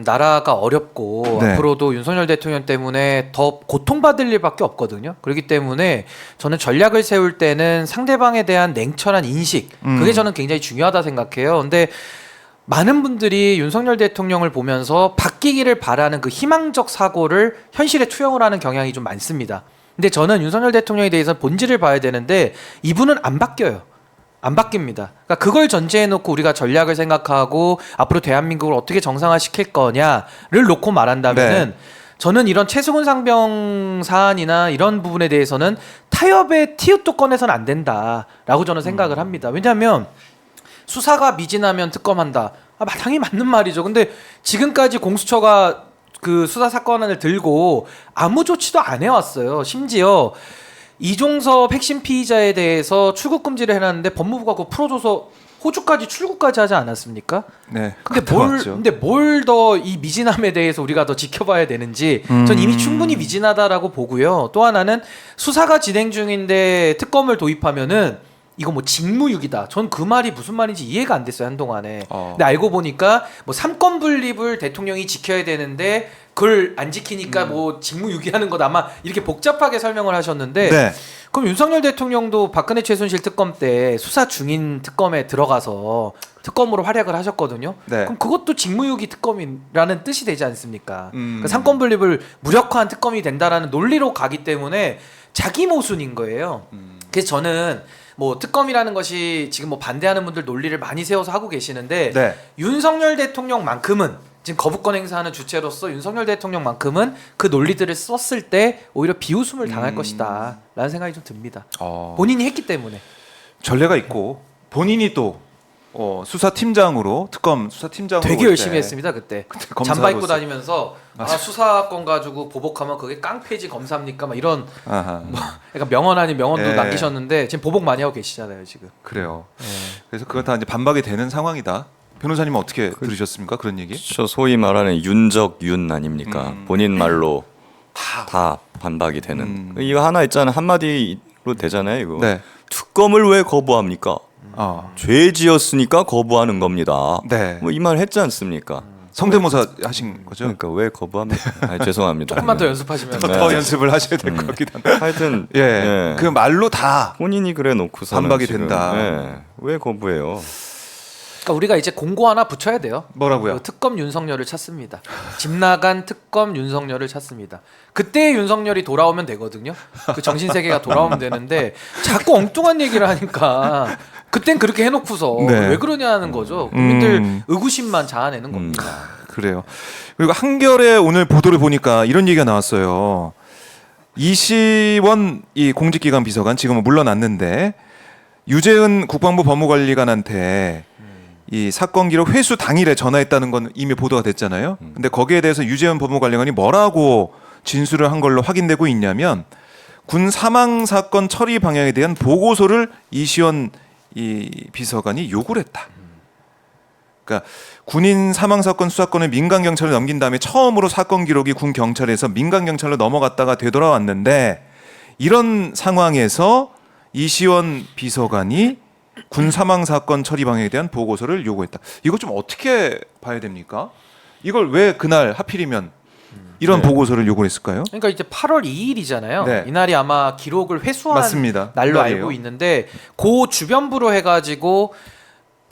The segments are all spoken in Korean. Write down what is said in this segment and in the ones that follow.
나라가 어렵고 네. 앞으로도 윤석열 대통령 때문에 더 고통받을 일밖에 없거든요. 그렇기 때문에 저는 전략을 세울 때는 상대방에 대한 냉철한 인식, 그게 저는 굉장히 중요하다 생각해요. 근데 많은 분들이 윤석열 대통령을 보면서 바뀌기를 바라는 그 희망적 사고를 현실에 투영을 하는 경향이 좀 많습니다. 근데 저는 윤석열 대통령에 대해서 본질을 봐야 되는데 이분은 안 바뀌어요. 안 바뀝니다. 그러니까 그걸 전제해 놓고 우리가 전략을 생각하고 앞으로 대한민국을 어떻게 정상화시킬 거냐를 놓고 말한다면은 저는 이런 최수근 상병 사안이나 이런 부분에 대해서는 타협의 티읕도 꺼내서는 안 된다라고 저는 생각을 합니다. 왜냐하면 수사가 미진하면 특검한다. 마땅히 맞는 말이죠. 근데 지금까지 공수처가 그 수사 사건을 들고 아무 조치도 안 해왔어요. 심지어 이종섭 핵심 피의자에 대해서 출국 금지를 해놨는데 법무부가 그거 풀어줘서 호주까지 출국까지 하지 않았습니까? 네. 근데 뭘 더 이 미진함에 대해서 우리가 더 지켜봐야 되는지 전 이미 충분히 미진하다라고 보고요. 또 하나는 수사가 진행 중인데 특검을 도입하면은 이거 뭐 직무유기다. 전 그 말이 무슨 말인지 이해가 안 됐어요 한동안에. 근데 알고 보니까 뭐 삼권 분립을 대통령이 지켜야 되는데 그걸 안 지키니까 뭐 직무유기하는 것 아마 이렇게 복잡하게 설명을 하셨는데 네. 그럼 윤석열 대통령도 박근혜 최순실 특검 때 수사 중인 특검에 들어가서 특검으로 활약을 하셨거든요. 네. 그럼 그것도 직무유기 특검이라는 뜻이 되지 않습니까? 그 삼권 분립을 무력화한 특검이 된다라는 논리로 가기 때문에 자기 모순인 거예요. 그래서 저는 뭐 특검이라는 것이 지금 뭐 반대하는 분들 논리를 많이 세워서 하고 계시는데 네. 윤석열 대통령만큼은 지금 거부권 행사하는 주체로서 윤석열 대통령만큼은 그 논리들을 썼을 때 오히려 비웃음을 당할 것이다 라는 생각이 좀 듭니다. 본인이 했기 때문에. 전례가 있고 본인이 또 수사팀장으로 특검 수사팀장으로 되게 올 열심히 때 했습니다 그때. 검사로서. 잠바 입고 다니면서 수사권 가지고 보복하면 그게 깡패지 검사입니까? 막 이런 약간 명언 아닌 명언도 예. 남기셨는데 지금 보복 많이 하고 계시잖아요 지금. 그래요. 그래서 그건 다 이제 반박이 되는 상황이다. 변호사님은 어떻게 들으셨습니까? 그런 얘기? 저 소위 말하는 윤적윤 아닙니까? 본인 말로 다 반박이 되는. 이거 하나 있잖아요. 한마디로 되잖아요. 이거. 네. 특검을 왜 거부합니까? 죄 지었으니까 거부하는 겁니다. 네. 뭐 이 말 했지 않습니까? 성대모사 하신 거죠? 그러니까 왜 거부합니까? 죄송합니다. 조금만 더 연습하시면 더 연습을 하셔야 될 것 같기도 한데. 하여튼 예. 그 말로 다 본인이 그래 놓고서 반박이 된다. 왜 거부해요? 그러니까 우리가 이제 공고 하나 붙여야 돼요. 뭐라고요? 그 특검 윤석열을 찾습니다. 집 나간 특검 윤석열을 찾습니다. 그때 윤석열이 돌아오면 되거든요. 그 정신 세계가 돌아오면 되는데 자꾸 엉뚱한 얘기를 하니까 그땐 그렇게 해놓고서 네. 왜 그러냐는 거죠. 국민들 의구심만 자아내는 겁니다. 그래요. 그리고 한겨레 오늘 보도를 보니까 이런 얘기가 나왔어요. 이시원 이 공직기관 비서관 지금은 물러났는데 유재은 국방부 법무관리관한테 이 사건 기록 회수 당일에 전화했다는 건 이미 보도가 됐잖아요. 근데 거기에 대해서 유재은 법무관리관이 뭐라고 진술을 한 걸로 확인되고 있냐면 군 사망 사건 처리 방향에 대한 보고서를 이시원 이 비서관이 요구를 했다. 그러니까 군인 사망 사건 수사권을 민간 경찰에 넘긴 다음에 처음으로 사건 기록이 군 경찰에서 민간 경찰로 넘어갔다가 되돌아왔는데 이런 상황에서 이시원 비서관이 군 사망 사건 처리 방향에 대한 보고서를 요구했다. 이거 좀 어떻게 봐야 됩니까? 이걸 왜 그날 하필이면 이런 보고서를 요구했을까요? 그러니까 이제 8월 2일이잖아요. 네. 이날이 아마 기록을 회수한 맞습니다. 날로 그날이에요. 알고 있는데 그 주변부로 해가지고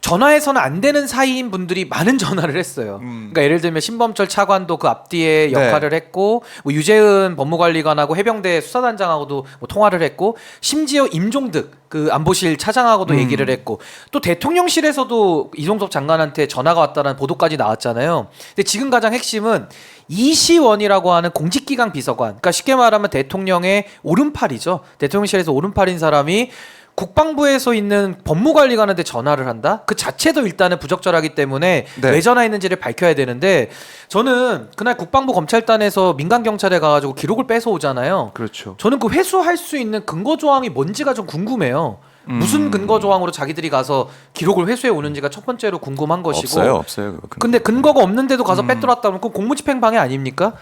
전화해서는 안 되는 사이인 분들이 많은 전화를 했어요. 그러니까 예를 들면 신범철 차관도 그 앞뒤에 역할을 했고 뭐 유재은 법무관리관하고 해병대 수사단장하고도 뭐 통화를 했고 심지어 임종득 그 안보실 차장하고도 얘기를 했고 또 대통령실에서도 이종섭 장관한테 전화가 왔다는 보도까지 나왔잖아요. 근데 지금 가장 핵심은 이시원이라고 하는 공직기강 비서관, 그러니까 쉽게 말하면 대통령의 오른팔이죠. 대통령실에서 오른팔인 사람이 국방부에서 있는 법무관리관한테 전화를 한다? 그 자체도 일단은 부적절하기 때문에 왜 전화했는지를 밝혀야 되는데 저는 그날 국방부 검찰단에서 민간 경찰에 가가지고 기록을 뺏어오잖아요. 그렇죠. 저는 그 회수할 수 있는 근거 조항이 뭔지가 좀 궁금해요. 무슨 근거 조항으로 자기들이 가서 기록을 회수해 오는지가 첫 번째로 궁금한 것이고. 없어요. 근데 근거가 없는데도 가서 뺏들었다 그러면 그건 공무집행 방해 아닙니까?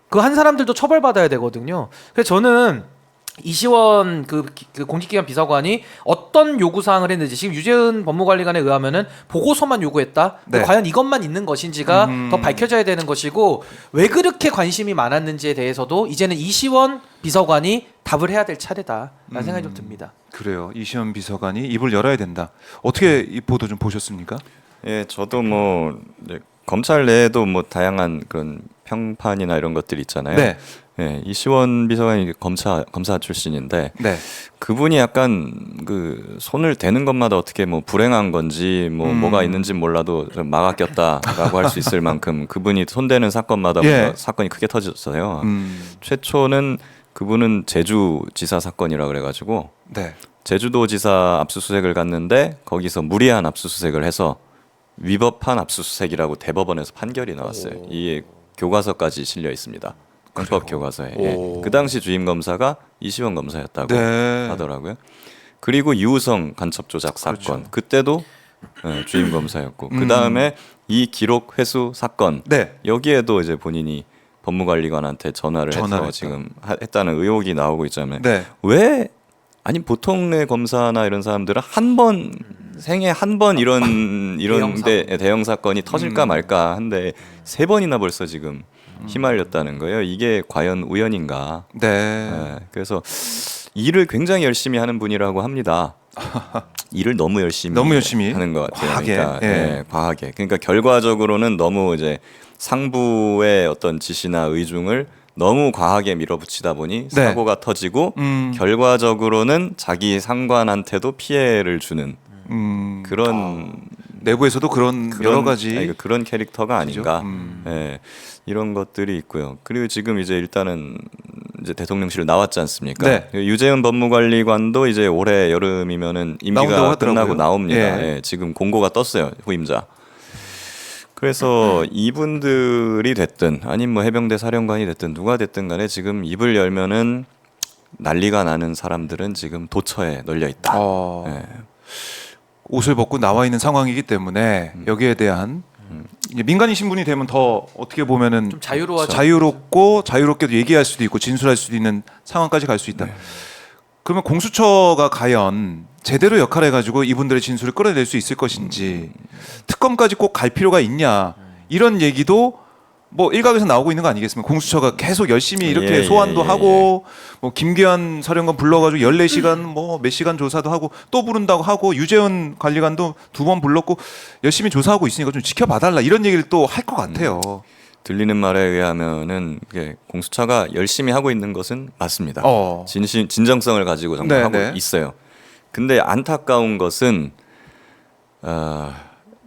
그 한 사람들도 처벌받아야 되거든요. 그래서 저는 이시원 그 공직기관 비서관이 어떤 요구 사항을 했는지 지금 유재은 법무관리관에 의하면은 보고서만 요구했다. 근데 네. 과연 이것만 있는 것인지가 더 밝혀져야 되는 것이고 왜 그렇게 관심이 많았는지에 대해서도 이제는 이시원 비서관이 답을 해야 될 차례다라는 생각이 좀 듭니다. 그래요. 이시원 비서관이 입을 열어야 된다. 어떻게 이 보도 좀 보셨습니까? 예, 저도 뭐 이제 검찰 내에도 뭐 다양한 그런 평판이나 이런 것들이 있잖아요. 네. 예, 이시원 비서관이 검사 출신인데 네. 그분이 약간 그 손을 대는 것마다 어떻게 뭐 불행한 건지 뭐가 있는지 몰라도 좀 막아 꼈다라고 할 수 있을 만큼 그분이 손대는 사건마다 예. 뭔가 사건이 크게 터졌어요. 최초는 그분은 제주지사 사건이라 그래가지고 네. 제주도지사 압수수색을 갔는데 거기서 무리한 압수수색을 해서 위법한 압수수색이라고 대법원에서 판결이 나왔어요. 이게 교과서까지 실려 있습니다. 헌법 교과서에. 예. 그 당시 주임 검사가 이시원 검사였다고 네. 하더라고요. 그리고 유우성 간첩 조작 사건 그때도 예, 주임 검사였고 그 다음에 이 기록 회수 사건 네. 여기에도 이제 본인이 법무관리관한테 전화를 전화를 해서 했다. 지금 했다는 의혹이 나오고 있잖아요. 네. 왜 아니 보통의 검사나 이런 사람들은 한 번 생애 한 번 이런 대형 사건이 터질까 말까 한데 3번이나 벌써 지금 휘말렸다는 거예요. 이게 과연 우연인가? 네. 예, 그래서 일을 굉장히 열심히 하는 분이라고 합니다. 일을 너무 열심히 하는 것 같아요. 과하게. 그러니까, 예. 예, 과하게. 그러니까 결과적으로는 너무 이제 상부의 어떤 지시나 의중을 너무 과하게 밀어붙이다 보니 네. 사고가 터지고 결과적으로는 자기 상관한테도 피해를 주는 그런 내부에서도 그런 여러 가지 아니, 그런 캐릭터가 아닌가. 음. 예, 이런 것들이 있고요. 그리고 지금 이제 일단은 이제 대통령실 나왔지 않습니까? 네. 유재은 법무관리관도 이제 올해 여름이면은 나온다고 임기가 하더라고요. 끝나고 나옵니다. 예. 예, 지금 공고가 떴어요. 후임자. 그래서 이분들이 됐든 아니면 뭐 해병대 사령관이 됐든 누가 됐든 간에 지금 입을 열면은 난리가 나는 사람들은 지금 도처에 널려 있다. 예. 옷을 벗고 나와 있는 상황이기 때문에 여기에 대한 이제 민간인 신분이 되면 더 어떻게 보면은 좀 자유로워져. 자유롭고 자유롭게도 얘기할 수도 있고 진술할 수도 있는 상황까지 갈 수 있다. 그러면 공수처가 과연 제대로 역할을 해가지고 이분들의 진술을 끌어낼 수 있을 것인지 특검까지 꼭 갈 필요가 있냐 이런 얘기도 뭐 일각에서 나오고 있는 거 아니겠습니까? 공수처가 계속 열심히 이렇게 예, 소환도 예, 하고 뭐 김기환 사령관 불러가지고 14시간 뭐 몇 시간 조사도 하고 또 부른다고 하고 유재훈 관리관도 2번 불렀고 열심히 조사하고 있으니까 좀 지켜봐달라 이런 얘기를 또 할 것 같아요. 들리는 말에 의하면은 이게 공수처가 열심히 하고 있는 것은 맞습니다. 진정성을 가지고 정말 네, 하고 네. 있어요. 근데 안타까운 것은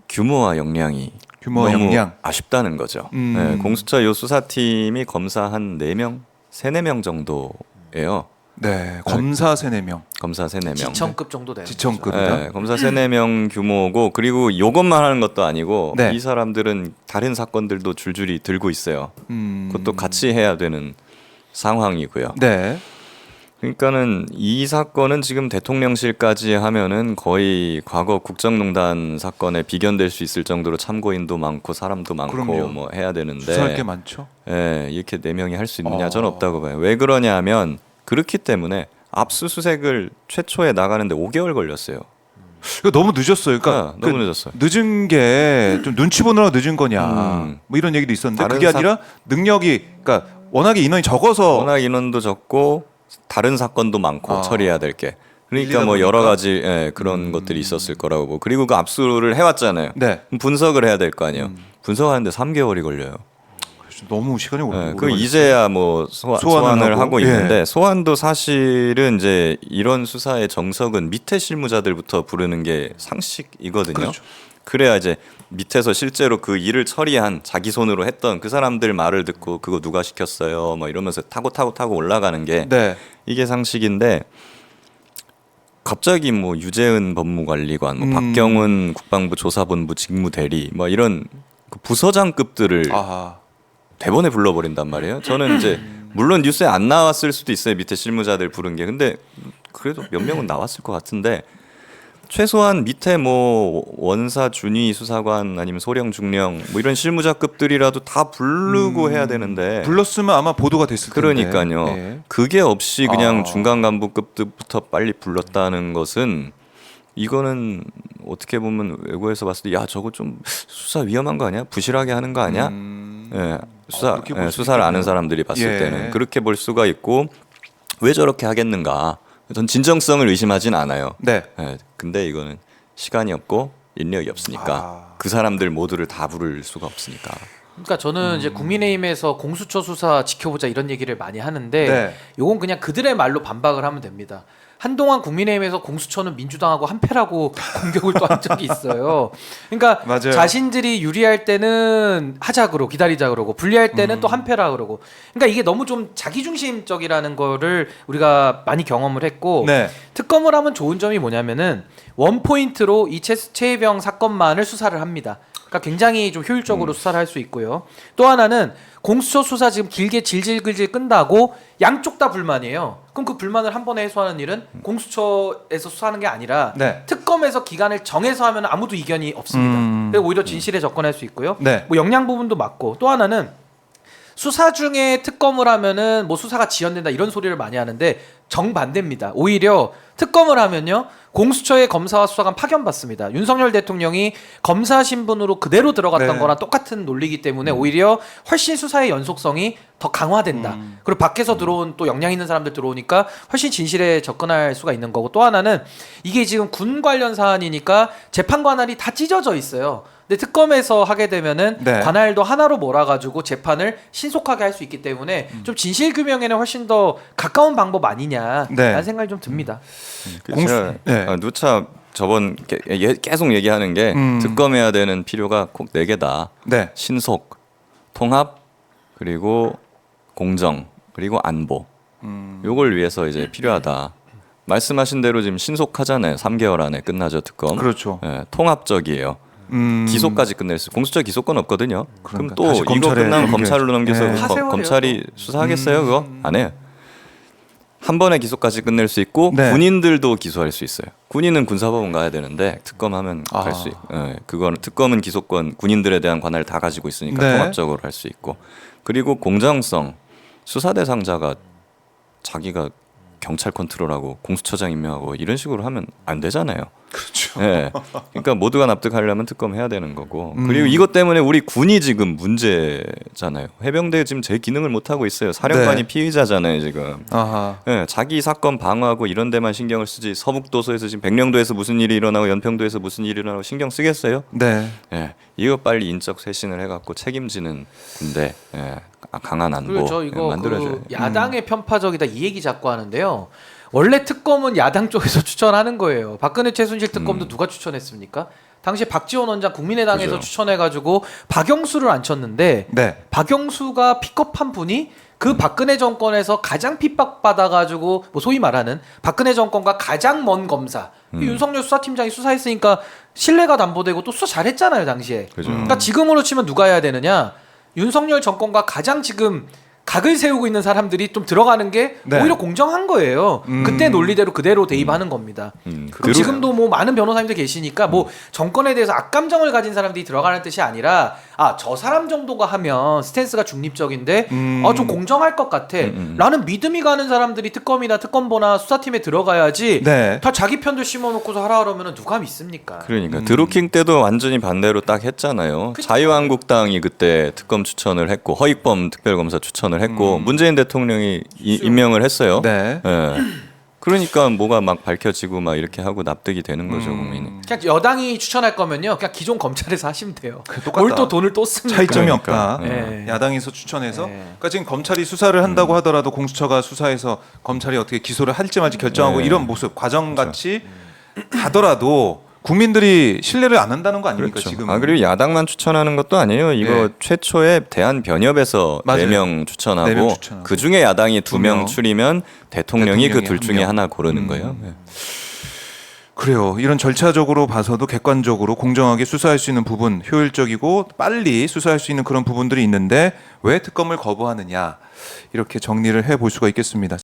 규모와 역량이 규모와 너무 역량. 아쉽다는 거죠. 네, 공수처 요 수사팀이 검사 한 4명, 3-4명 정도예요. 네, 검사 3-4명. 검사 3-4명. 지청급 정도 되는 지청급이다. 네, 검사 3-4명 규모고 그리고 이것만 하는 것도 아니고 네. 이 사람들은 다른 사건들도 줄줄이 들고 있어요. 음. 그것도 같이 해야 되는 상황이고요. 네. 그러니까는 이 사건은 지금 대통령실까지 하면은 거의 과거 국정농단 사건에 비견될 수 있을 정도로 참고인도 많고 사람도 많고 그럼요. 뭐 해야 되는데 수사할 게 많죠. 예, 이렇게 4명이 할 수 있느냐 저는 없다고 봐요. 왜 그러냐면 그렇기 때문에 압수수색을 최초에 나가는데 5개월 걸렸어요. 이거 너무 늦었어요. 그러니까 너무 늦었어요. 늦은 게 좀 눈치 보느라고 늦은 거냐. 뭐 이런 얘기도 있었는데 다른 그게 아니라 능력이 그러니까 워낙에 인원이 적어서 워낙 인원도 적고 다른 사건도 많고 처리해야 될 게. 그러니까 밀리다 뭐 여러 보니까? 가지 그런 것들이 있었을 거라고 보고 그리고 그 압수를 해왔잖아요. 네. 그럼 분석을 해야 될 거 아니에요. 분석하는데 3개월이 걸려요. 너무 시간이 오래 그 걸렸어요. 이제야 뭐 소환을 소환을 하고 하고, 있는데 예. 소환도 사실은 이제 이런 수사의 정석은 밑에 실무자들부터 부르는 게 상식이거든요. 그렇죠. 그래야 이제 밑에서 실제로 그 일을 처리한 자기 손으로 했던 그 사람들 말을 듣고 그거 누가 시켰어요 뭐 이러면서 타고 올라가는 게 네. 이게 상식인데 갑자기 뭐 유재은 법무관리관, 뭐 박경훈 국방부 조사본부 직무대리 뭐 이런 그 부서장급들을 아하. 대본에 불러버린단 말이에요. 저는 이제 물론 뉴스에 안 나왔을 수도 있어요. 밑에 실무자들 부른 게. 근데 그래도 몇 명은 나왔을 것 같은데 최소한 밑에 뭐 원사 준위 수사관 아니면 소령 중령 뭐 이런 실무자급들이라도 다 부르고 해야 되는데 불렀으면 아마 보도가 됐을 텐데. 그러니까요. 예. 그게 없이 그냥 중간 간부급부터 빨리 불렀다는 것은 이거는 어떻게 보면 외국에서 봤을 때 야 저거 좀 수사 위험한 거 아니야? 부실하게 하는 거 아니야? 예, 그렇게 볼 수 수사를 아는 있겠네요. 사람들이 봤을 예. 때는 그렇게 볼 수가 있고 왜 저렇게 하겠는가? 전 진정성을 의심하진 않아요. 네. 예, 근데 이거는 시간이 없고 인력이 없으니까 그 사람들 모두를 다 부를 수가 없으니까. 그러니까 저는 이제 국민의힘에서 공수처 수사 지켜보자 이런 얘기를 많이 하는데 네. 요건 그냥 그들의 말로 반박을 하면 됩니다. 한동안 국민의힘에서 공수처는 민주당하고 한패라고 공격을 또 한 적이 있어요. 그러니까 맞아요. 자신들이 유리할 때는 하자 그러고 기다리자 그러고 불리할 때는 또 한패라 그러고. 그러니까 이게 너무 좀 자기중심적이라는 거를 우리가 많이 경험을 했고 네. 특검을 하면 좋은 점이 뭐냐면은 원포인트로 이 최혜병 사건만을 수사를 합니다. 그러니까 굉장히 좀 효율적으로 수사를 할 수 있고요. 또 하나는 공수처 수사 지금 길게 질질글질 끈다고 양쪽 다 불만이에요. 그럼 그 불만을 한 번에 해소하는 일은 공수처에서 수사하는 게 아니라 네. 특검에서 기간을 정해서 하면 아무도 이견이 없습니다. 그래서 오히려 진실에 접근할 수 있고요. 네. 뭐 역량 부분도 맞고 또 하나는 수사 중에 특검을 하면은 뭐 수사가 지연된다 이런 소리를 많이 하는데 정반대입니다. 오히려 특검을 하면요 공수처의 검사와 수사관 파견받습니다. 윤석열 대통령이 검사 신분으로 그대로 들어갔던 네. 거랑 똑같은 논리이기 때문에 오히려 훨씬 수사의 연속성이 더 강화된다. 그리고 밖에서 들어온 또 역량 있는 사람들 들어오니까 훨씬 진실에 접근할 수가 있는 거고 또 하나는 이게 지금 군 관련 사안이니까 재판 관할이 다 찢어져 있어요. 근데 특검에서 하게 되면은 네. 관할도 하나로 몰아가지고 재판을 신속하게 할 수 있기 때문에 좀 진실 규명에는 훨씬 더 가까운 방법 아니냐라는 네. 생각이 좀 듭니다. 제가 네. 누차 저번 계속 얘기하는 게 특검해야 되는 필요가 꼭 4개다. 네. 신속, 통합, 그리고 공정, 그리고 안보. 요걸 위해서 이제 필요하다. 말씀하신 대로 지금 신속하잖아요. 3개월 안에 끝나죠 특검. 그렇죠. 예, 통합적이에요. 기소까지 끝낼 수. 공수처 기소권 없거든요. 그러니까 그럼 또 다시 이거 검찰에 끝나면 넘겨야지. 검찰로 넘겨서 예. 다 세월이에요, 검찰이 수사하겠어요? 그거 안 해요. 한 번에 기소까지 끝낼 수 있고 네. 군인들도 기소할 수 있어요. 군인은 군사법원 가야 되는데 특검하면 갈 수 있고, 그거는 특검은 기소권 군인들에 대한 관할을 다 가지고 있으니까 네. 통합적으로 할 수 있고 그리고 공정성 수사 대상자가 자기가 경찰 컨트롤하고 공수처장 임명하고 이런 식으로 하면 안 되잖아요. 그렇죠. 예. 그러니까 모두가 납득하려면 특검 해야 되는 거고. 그리고 이것 때문에 우리 군이 지금 문제잖아요. 해병대 지금 제 기능을 못 하고 있어요. 사령관이 네. 피의자잖아요, 지금. 아하. 예, 자기 사건 방어하고 이런 데만 신경을 쓰지. 서북도서에서 지금 백령도에서 무슨 일이 일어나고 연평도에서 무슨 일이 일어나고 신경 쓰겠어요? 네. 예. 이거 빨리 인적 쇄신을 해갖고 책임지는 군대, 예. 강한 안보 그리고 저 이거 만들어줘요. 그 야당의 편파적이다 이 얘기 자꾸 하는데요. 원래 특검은 야당 쪽에서 추천하는 거예요. 박근혜 최순실 특검도 누가 추천했습니까? 당시에 박지원 원장 국민의당에서 그죠. 추천해가지고 박영수를 앉혔는데 네. 박영수가 픽업한 분이 그 박근혜 정권에서 가장 핍박받아가지고 뭐 소위 말하는 박근혜 정권과 가장 먼 검사 윤석열 수사팀장이 수사했으니까 신뢰가 담보되고 또 수사 잘했잖아요 당시에. 그죠. 그러니까 지금으로 치면 누가 해야 되느냐? 윤석열 정권과 가장 지금 각을 세우고 있는 사람들이 좀 들어가는 게 네. 오히려 공정한 거예요. 그때 논리대로 그대로 대입하는 겁니다. 그리고 지금도 뭐 많은 변호사님들 계시니까 뭐 정권에 대해서 악감정을 가진 사람들이 들어가는 뜻이 아니라 아, 저 사람 정도가 하면 스탠스가 중립적인데 좀 공정할 것 같아 라는 믿음이 가는 사람들이 특검이나 특검보나 수사팀에 들어가야지 네. 다 자기 편들 심어놓고서 하라 그러면 누가 믿습니까? 그러니까 드루킹 때도 완전히 반대로 딱 했잖아요. 자유한국당이 그때 특검 추천을 했고 허익범 특별검사 추천을 했고 문재인 대통령이 임명을 했어요. 네. 예. 그러니까 뭐가 막 밝혀지고 막 이렇게 하고 납득이 되는 거죠, 국민이. 그냥 여당이 추천할 거면요 그냥 기존 검찰에서 하시면 돼요. 똑같다. 뭘 또 돈을 또 씁니까? 차이점이 그러니까. 없다. 네. 야당에서 추천해서. 네. 그러니까 지금 검찰이 수사를 한다고 하더라도 공수처가 수사해서 검찰이 어떻게 기소를 할지 말지 결정하고 네. 이런 모습 과정 같이 가더라도 국민들이 신뢰를 안 한다는 거 아닙니까 그렇죠. 지금? 그리고 야당만 추천하는 것도 아니에요. 이거 네. 최초에 대한변협에서 맞아요. 4명 추천하고, 4명 추천하고. 그 중에 야당이 2명 2명. 추리면 대통령이 그 대통령이 둘 중에 1명. 하나 고르는 거예요. 네. 그래요. 이런 절차적으로 봐서도 객관적으로 공정하게 수사할 수 있는 부분, 효율적이고 빨리 수사할 수 있는 그런 부분들이 있는데 왜 특검을 거부하느냐 이렇게 정리를 해볼 수가 있겠습니다.